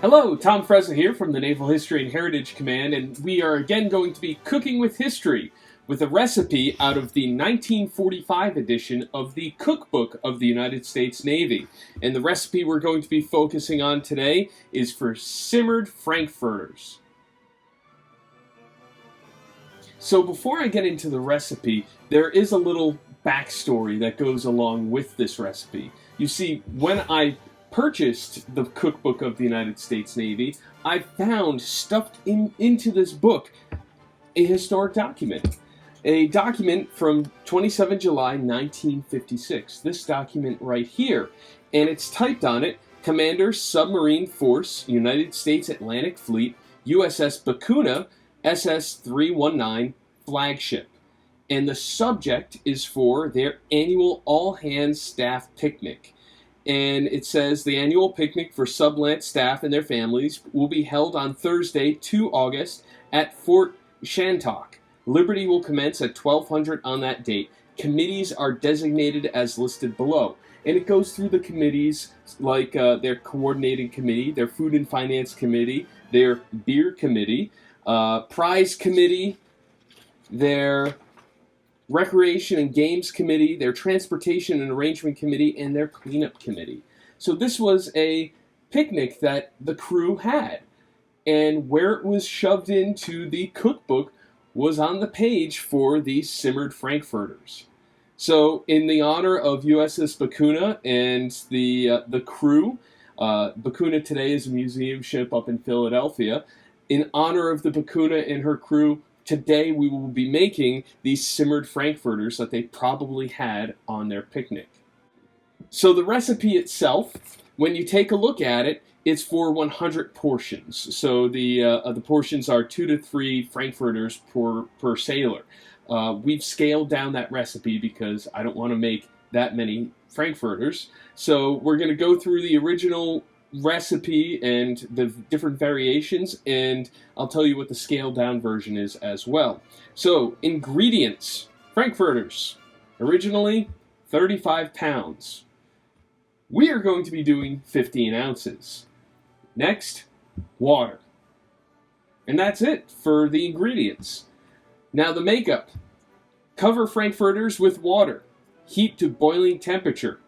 Hello, Tom Frezza here from the Naval History and Heritage Command, and we are again going to be cooking with history with a recipe out of the 1945 edition of the Cookbook of the United States Navy. And the recipe we're going to be focusing on today is for simmered frankfurters. So before I get into the recipe, there is a little backstory that goes along with this recipe. You see, when I purchased the Cookbook of the United States Navy, I found stuffed into this book a historic document. A document from 27 July 1956. This document right here. And it's typed on it, Commander Submarine Force, United States Atlantic Fleet, USS Bakuna, SS-319, flagship. And the subject is for their annual all-hands staff picnic. And it says the annual picnic for Sublant staff and their families will be held on Thursday, 2 August at Fort Shantok. Liberty will commence at 1200 on that date. Committees are designated as listed below. And it goes through the committees like their coordinating committee, their food and finance committee, their beer committee, prize committee, their Recreation and Games Committee, their Transportation and Arrangement Committee, and their Cleanup Committee. So this was a picnic that the crew had. And where it was shoved into the cookbook was on the page for the simmered frankfurters. So in the honor of USS Bakuna and the crew, Bakuna today is a museum ship up in Philadelphia. In honor of the Bakuna and her crew, today we will be making these simmered frankfurters that they probably had on their picnic. So the recipe itself, when you take a look at it, it's for 100 portions. So the portions are 2 to 3 frankfurters per sailor. We've scaled down that recipe because I don't want to make that many frankfurters. So we're going to go through the original recipe and the different variations, and I'll tell you what the scaled down version is as well. So, ingredients. Frankfurters. Originally, 35 pounds. We are going to be doing 15 ounces. Next, water. And that's it for the ingredients. Now the makeup. Cover frankfurters with water. Heat to boiling temperature.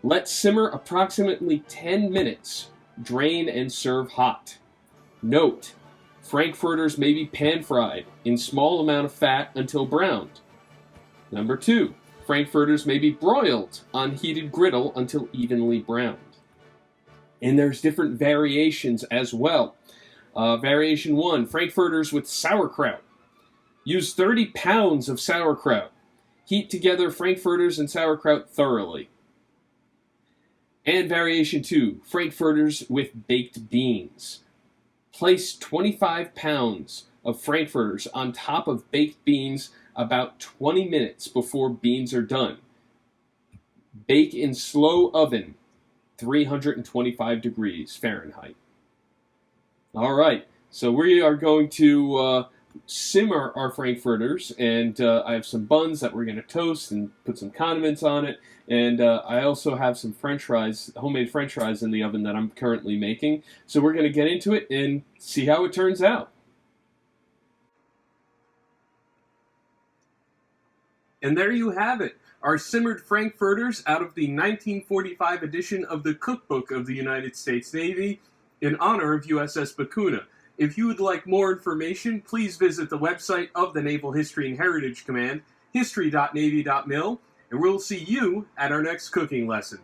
Let simmer approximately 10 minutes. Drain and serve hot. Note, frankfurters may be pan-fried in small amount of fat until browned. Number 2, frankfurters may be broiled on heated griddle until evenly browned. And there's different variations as well. Variation 1, frankfurters with sauerkraut. Use 30 pounds of sauerkraut. Heat together frankfurters and sauerkraut thoroughly. And variation 2, frankfurters with baked beans. Place 25 pounds of frankfurters on top of baked beans about 20 minutes before beans are done. Bake in slow oven, 325 degrees Fahrenheit. All right, so we are going to simmer our frankfurters, and I have some buns that we're going to toast and put some condiments on it, and I also have some french fries, homemade french fries in the oven that I'm currently making. So we're going to get into it and see how it turns out. And there you have it, our simmered frankfurters out of the 1945 edition of the Cookbook of the United States Navy in honor of USS Bakuna. If you would like more information, please visit the website of the Naval History and Heritage Command, history.navy.mil, and we'll see you at our next cooking lesson.